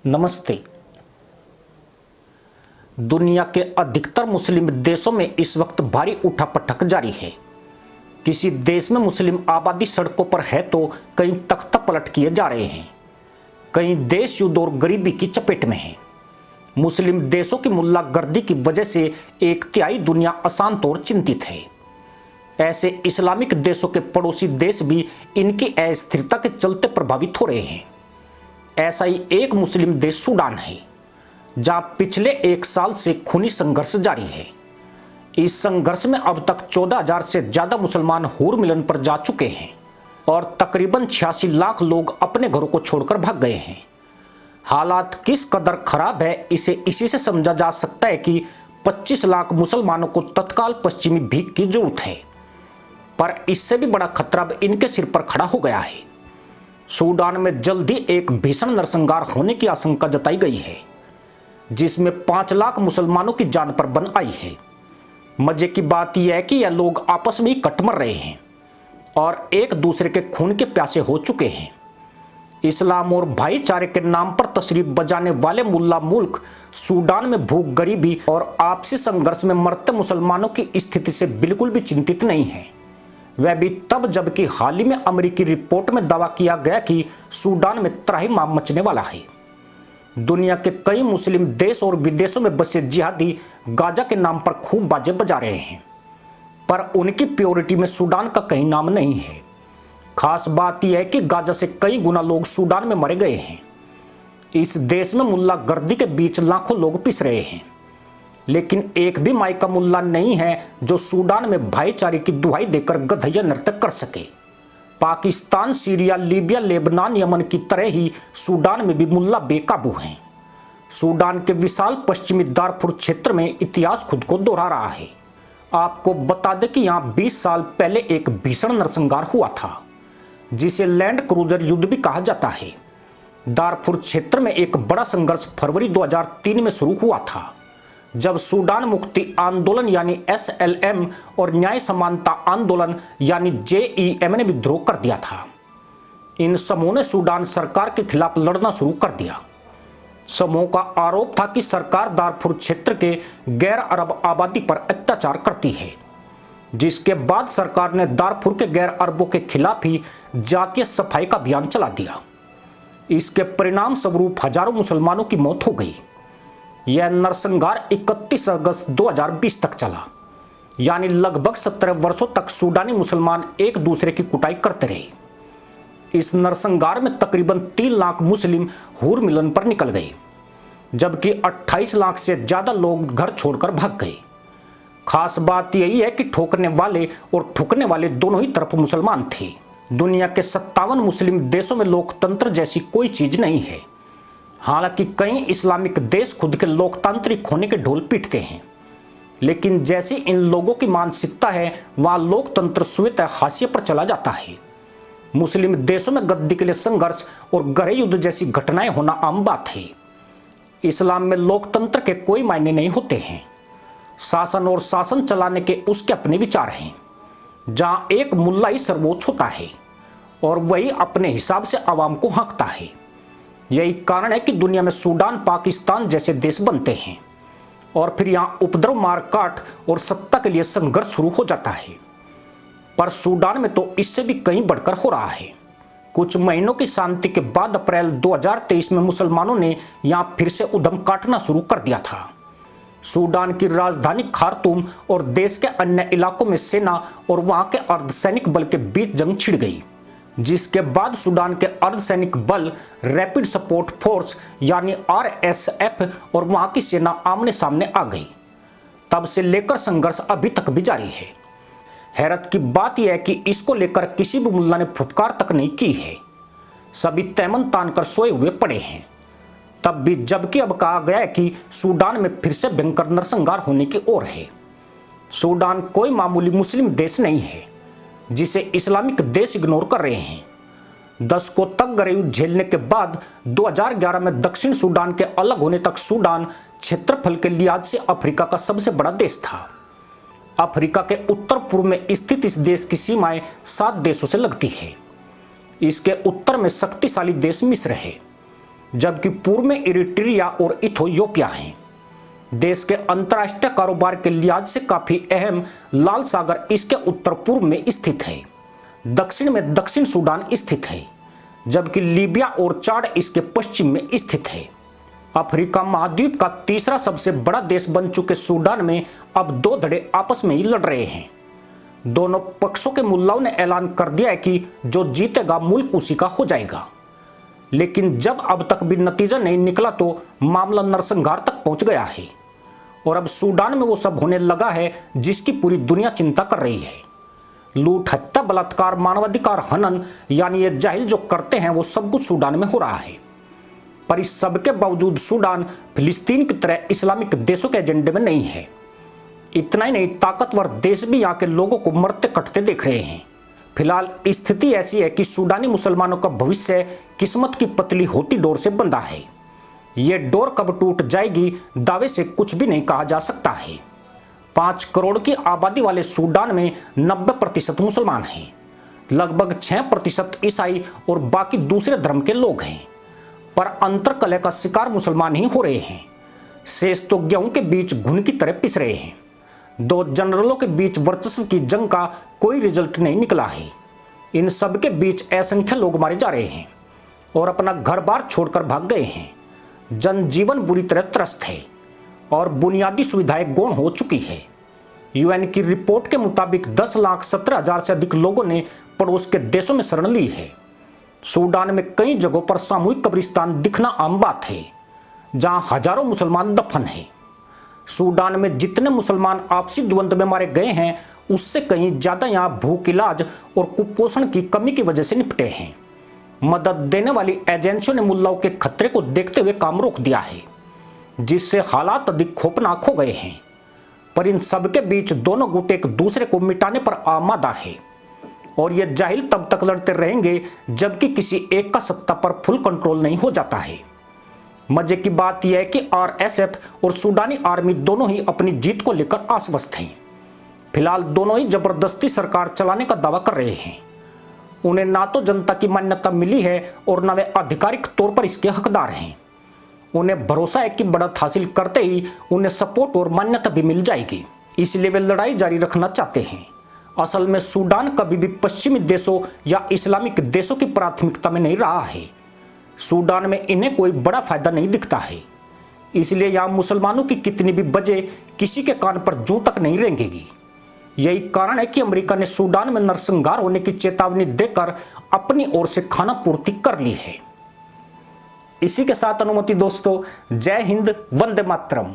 नमस्ते। दुनिया के अधिकतर मुस्लिम देशों में इस वक्त भारी उठापटक जारी है। किसी देश में मुस्लिम आबादी सड़कों पर है तो कई तख्ता पलट किए जा रहे हैं। कई देश युद्ध और गरीबी की चपेट में हैं। मुस्लिम देशों की मुल्लागर्दी की वजह से एक तिहाई दुनिया अशांत और चिंतित है। ऐसे इस्लामिक देशों के पड़ोसी देश भी इनकी अस्थिरता के चलते प्रभावित हो रहे हैं। ऐसा ही एक मुस्लिम देश सूडान है, जहां पिछले एक साल से खूनी संघर्ष जारी है। इस संघर्ष में अब तक 14,000 से ज्यादा मुसलमान हूर मिलन पर जा चुके हैं और तकरीबन 86 लाख लोग अपने घरों को छोड़कर भाग गए हैं। हालात किस कदर खराब है इसे इसी से समझा जा सकता है कि 25 लाख मुसलमानों को तत्काल पश्चिमी भीख की जरूरत है। पर इससे भी बड़ा खतरा अब इनके सिर पर खड़ा हो गया है। सूडान में जल्द ही एक भीषण नरसंहार होने की आशंका जताई गई है, जिसमें 5 लाख मुसलमानों की जान पर बन आई है। मजे की बात यह है कि यह लोग आपस में ही कट मर रहे हैं और एक दूसरे के खून के प्यासे हो चुके हैं। इस्लाम और भाईचारे के नाम पर तशरीफ बजाने वाले मुल्ला मुल्क सूडान में भूख, गरीबी और आपसी संघर्ष में मरते मुसलमानों की स्थिति से बिल्कुल भी चिंतित नहीं है। वह भी तब जबकि हाल ही में अमेरिकी रिपोर्ट में दावा किया गया कि सूडान में त्राहिमाम मचने वाला है। दुनिया के कई मुस्लिम देश और विदेशों में बसे जिहादी गाजा के नाम पर खूब बाजे बजा रहे हैं, पर उनकी प्योरिटी में सूडान का कहीं नाम नहीं है। खास बात यह है कि गाजा से कई गुना लोग सूडान में मरे गए हैं। इस देश में मुल्ला गर्दी के बीच लाखों लोग पिस रहे हैं, लेकिन एक भी माई का मुल्ला नहीं है जो सूडान में भाईचारे की दुहाई देकर गधैया नृत्य कर सके। Pakistan, Syria, Libya, Lebanon, Yemen की तरह ही सूडान में भी मुल्ला बेकाबू हैं। सूडान के विशाल पश्चिमी दारफुर क्षेत्र में इतिहास खुद को दोहरा रहा है। आपको बता दें कि यहाँ 20 साल पहले एक भीषण नरसंहार हुआ था, जिसे लैंड क्रूजर युद्ध भी कहा जाता है। दारफुर क्षेत्र में एक बड़ा संघर्ष फरवरी 2003 में शुरू हुआ था, जब सूडान मुक्ति आंदोलन यानी SLM और न्याय समानता आंदोलन यानी JEM ने विद्रोह कर दिया था। इन समूहों ने सूडान सरकार के खिलाफ लड़ना शुरू कर दिया। समूह का आरोप था कि सरकार दारफुर क्षेत्र के गैर अरब आबादी पर अत्याचार करती है, जिसके बाद सरकार ने दारफुर के गैर अरबों के खिलाफ ही जातीय सफाई का अभियान चला दिया। इसके परिणाम स्वरूप हजारों मुसलमानों की मौत हो गई। यह नरसंहार 31 अगस्त 2020 तक चला, यानी लगभग 17 वर्षों तक सूडानी मुसलमान एक दूसरे की कुटाई करते रहे। इस नरसंहार में तकरीबन 3 लाख मुस्लिम हूर मिलन पर निकल गए, जबकि 28 लाख से ज्यादा लोग घर छोड़कर भाग गए। खास बात यही है कि ठोकने वाले और ठुकने वाले दोनों ही तरफ मुसलमान थे। दुनिया के 57 मुस्लिम देशों में लोकतंत्र जैसी कोई चीज नहीं है। हालांकि कई इस्लामिक देश खुद के लोकतांत्रिक होने के ढोल पीटते हैं, लेकिन जैसी इन लोगों की मानसिकता है वहां लोकतंत्र स्वतः हाशिए पर चला जाता है। मुस्लिम देशों में गद्दी के लिए संघर्ष और गहरे युद्ध जैसी घटनाएं होना आम बात है। इस्लाम में लोकतंत्र के कोई मायने नहीं होते हैं। शासन और शासन चलाने के उसके अपने विचार हैं, जहां एक मुल्ला ही सर्वोच्च होता है और वही अपने हिसाब से आवाम को हाँकता है। यही कारण है कि दुनिया में सूडान, पाकिस्तान जैसे देश बनते हैं और फिर यहाँ उपद्रव, मारकाट और सत्ता के लिए संघर्ष शुरू हो जाता है। पर सूडान में तो इससे भी कहीं बढ़कर हो रहा है। कुछ महीनों की शांति के बाद अप्रैल 2023 में मुसलमानों ने यहाँ फिर से उधम काटना शुरू कर दिया था। सूडान की राजधानी खार्तूम और देश के अन्य इलाकों में सेना और वहां के अर्धसैनिक बल के बीच जंग छिड़ गई, जिसके बाद सूडान के अर्धसैनिक बल रैपिड सपोर्ट फोर्स यानी RSF और वहां की सेना आमने सामने आ गई। तब से लेकर संघर्ष अभी तक भी जारी है। हैरत की बात यह है कि इसको लेकर किसी भी मुल्ला ने फुफकार तक नहीं की है। सभी तैमन तान कर सोए हुए पड़े हैं। तब भी जबकि अब कहा गया है कि सूडान में फिर से भयंकर नरसंहार होने की ओर है। सूडान कोई मामूली मुस्लिम देश नहीं है जिसे इस्लामिक देश इग्नोर कर रहे हैं। दशकों तक गहरे युद्ध झेलने के बाद 2011 में दक्षिण सूडान के अलग होने तक सूडान क्षेत्रफल के लिहाज से अफ्रीका का सबसे बड़ा देश था। अफ्रीका के उत्तर पूर्व में स्थित इस देश की सीमाएं 7 देशों से लगती है। इसके उत्तर में शक्तिशाली देश मिस्र है। जबकि पूर्व में इरिट्रिया और इथियोपिया हैं। देश के अंतर्राष्ट्रीय कारोबार के लिहाज से काफी अहम लाल सागर इसके उत्तर पूर्व में स्थित है। दक्षिण में दक्षिण सूडान स्थित है, जबकि लीबिया और चाड इसके पश्चिम में स्थित है। अफ्रीका महाद्वीप का तीसरा सबसे बड़ा देश बन चुके सूडान में अब दो धड़े आपस में ही लड़ रहे हैं। दोनों पक्षों के मुल्लाओं ने ऐलान कर दिया है कि जो जीतेगा मुल्क उसी का हो जाएगा, लेकिन जब अब तक भी नतीजा नहीं निकला तो मामला नरसंहार तक पहुंच गया है और अब सूडान में वो सब होने लगा है जिसकी पूरी दुनिया चिंता कर रही है। लूट, हत्या, बलात्कार, मानवाधिकार हनन, यानी ये जाहिल जो करते हैं वो सब कुछ सूडान में हो रहा है। पर इस सब के बावजूद सूडान फिलिस्तीन की तरह इस्लामिक देशों के एजेंडे में नहीं है। इतना ही नहीं, ताकतवर देश भी यहाँ के लोगों को मरते कटते देख रहे हैं। फिलहाल स्थिति ऐसी है कि सूडानी मुसलमानों का भविष्य किस्मत की पतली होती डोर से बंधा है। ये डोर कब टूट जाएगी, दावे से कुछ भी नहीं कहा जा सकता है। 5 करोड़ की आबादी वाले सूडान में 90% मुसलमान हैं। लगभग 6% ईसाई और बाकी दूसरे धर्म के लोग हैं। पर अंतरकलह का शिकार मुसलमान ही हो रहे हैं। शेष तो गेहूं के बीच घुन की तरह पिस रहे हैं। दो जनरलों के बीच वर्चस्व की जंग का कोई रिजल्ट नहीं निकला है। इन सब के बीच असंख्य लोग मारे जा रहे हैं और अपना घर बार छोड़कर भाग गए हैं। जनजीवन बुरी तरह त्रस्त है और बुनियादी सुविधाएं गौण हो चुकी है। यूएन की रिपोर्ट के मुताबिक 10,17,000 से अधिक लोगों ने पड़ोस के देशों में शरण ली है। सूडान में कई जगहों पर सामूहिक कब्रिस्तान दिखना आम बात है, जहां हजारों मुसलमान दफन हैं। सूडान में जितने मुसलमान आपसी द्वंद्व में मारे गए हैं, उससे कहीं ज्यादा यहां भूख, इलाज और कुपोषण की कमी की वजह से निपटे हैं। मदद देने वाली एजेंसियों ने मुल्लाओं के खतरे को देखते हुए काम रोक दिया है, जिससे हालात अधिक खौफनाक हो गए हैं। पर इन सब के बीच दोनों गुट एक दूसरे को मिटाने पर आमादा है और ये जाहिल तब तक लड़ते रहेंगे जबकि किसी एक का सत्ता पर फुल कंट्रोल नहीं हो जाता है। मजे की बात यह है कि आरएसएफ और सूडानी आर्मी दोनों ही अपनी जीत को लेकर आश्वस्त हैं। फिलहाल दोनों ही जबरदस्ती सरकार चलाने का दावा कर रहे हैं। उन्हें ना तो जनता की मान्यता मिली है और न वे आधिकारिक तौर पर इसके हकदार हैं। उन्हें भरोसा है कि बढ़त हासिल करते ही उन्हें सपोर्ट और मान्यता भी मिल जाएगी, इसलिए वे लड़ाई जारी रखना चाहते हैं। असल में सूडान कभी भी पश्चिमी देशों या इस्लामिक देशों की प्राथमिकता में नहीं रहा है। सूडान में इन्हें कोई बड़ा फायदा नहीं दिखता है, इसलिए यहाँ मुसलमानों की कितनी भी बजे किसी के कान पर जूं तक नहीं रेंगेगी। यही कारण है कि अमेरिका ने सूडान में नरसंहार होने की चेतावनी देकर अपनी ओर से खाना पूर्ति कर ली है। इसी के साथ अनुमति दोस्तों, जय हिंद, वंदे मातरम।